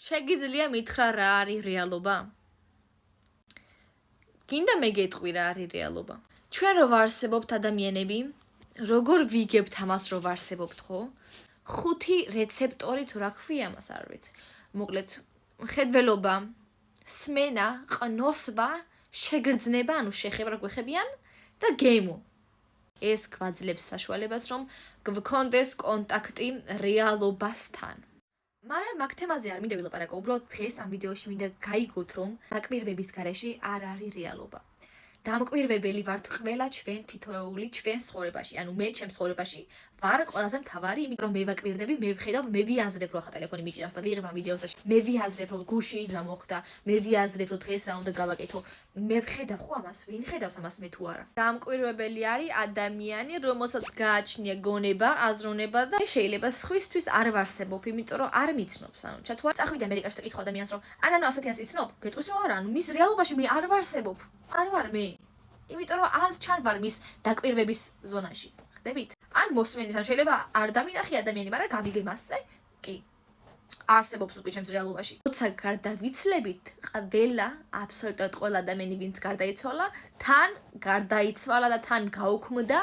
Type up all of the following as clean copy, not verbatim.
შეგიძლია მითხრა რა არის რეალობა? გინდა მე გეტყვი რა არის რეალობა? ჩვენ რო ვარსებობთ ადამიანები, როგორ ვიგებთ ამას რო ვარსებობთ, ხო? 5 რეცეპტორი თუ რა ქვია მას არ ვიცი. მოკლედ, ხედველობა, სმენა, ყნოსვა, შეგრძნება, ანუ შეხება გვეხებიან და გემო. ეს გვაძლევს საშუალებას, რომ გვქონდეს კონტაქტი რეალობასთან. მაგრამ მაგ თემაზე არ მინდა ვილაპარაკო, უბრალოდ დღეს ამ ვიდეოში მინდა გაიგოთ, რომ დაკვირვების გარეშე არ არის რეალობა. დამკვირვებელი ვართ ყველა ჩვენ თითოეული ჩვენს ცხოვრებაში. ანუ მე ჩემს ცხოვრებაში ვარ ყველაზე მთავარი, იმიტომ რომ მე ვაკვირდები, მე ვხედავ, მე ვიაზრებ, რომ ახლა ტელეფონი მიჭირავს და ვიღებ ამ ვიდეოს და მე ვიაზრებ, რომ გუშინ რა მოხდა, მე ვიაზრებ, რომ დღეს რა უნდა გავაკეთო. მე ვხედავ ხო ამას, ვინ ხედავს ამას მე თუ არა. დამკვირვებელი არის ადამიანი, რომელსაც გააჩნია გონება, აზროვნება და შეიძლება სხვისთვის არ ვარსებობ, იმიტომ რომ არ მიცნობს. ანუ ჩათუ არ წახვიდე ამერიკაში და კითხო ადამიანს, რომ ანუ ასეთი ასე იცნობ? გეტყვის რომ არა, ანუ მის რეალობაში მე არ ვარსებობ. არ ვარ მე. იმიტომ რომ არ ჩანვარ მის დაკვირვების ზონაში. ხდებით? ან მოსმენის, ან შეიძლება არ დამინახი ადამიანი, მაგრამ გავიგე მასზე, კი. არსებობს უკვე ჩემს რეალობაში. როცა გარდავიცლებით, ყველა, აბსოლუტურად ყველა ადამიანი, ვინც გარდაიცვალა, თან გარდაიცვალა და თან გაუქმდა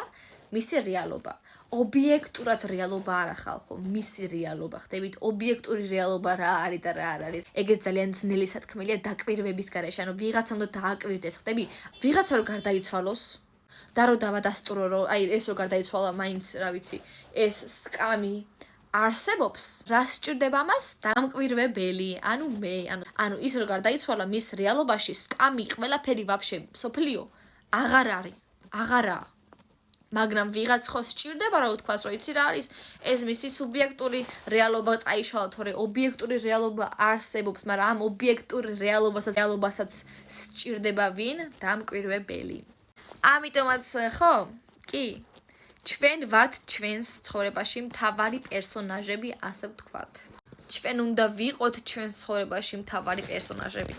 მისი რეალობა. ობიექტურად რეალობა არა ხალხო, მისი რეალობა, ხდებით? ობიექტური რეალობა რა არის და რა არ არის. ეგეც ძალიან ძნელი სათქმელია დაკვირვების გარეშე, ანუ ვიღაცა უნდა დააკვირდეს, ხდები? ვიღაცა რო გარდაიცვალოს და რო დავადასტურო, რომ აი ეს რო გარდაიცვალა, მაინც, რა ვიცი, ეს სკამი არსებობს, რა სჭირდება მას? დამკვირვებელი, ანუ მე, ანუ ის რო გარდაიცვალა, მის რეალობაში სკამი, ყველაფერი ვაფშე, სოფლიო აღარ არის, აღარაა. მაგრამ ვიღაც ხო სჭირდება რა უთქვას, რომ იცი რა არის, ეს მისი სუბიექტური რეალობა წაიშალა, თორე ობიექტური რეალობა არსებობს, მაგრამ ამ ობიექტური რეალობასაც სჭირდება ვინ? დამკვირვებელი. ამიტომაც ხო? კი. ჩვენ ვართ ჩვენს ცხოვრებაში მთავარი პერსონაჟები, ასე ვთქვათ. ჩვენ უნდა ვიყოთ ჩვენს ცხოვრებაში მთავარი პერსონაჟები.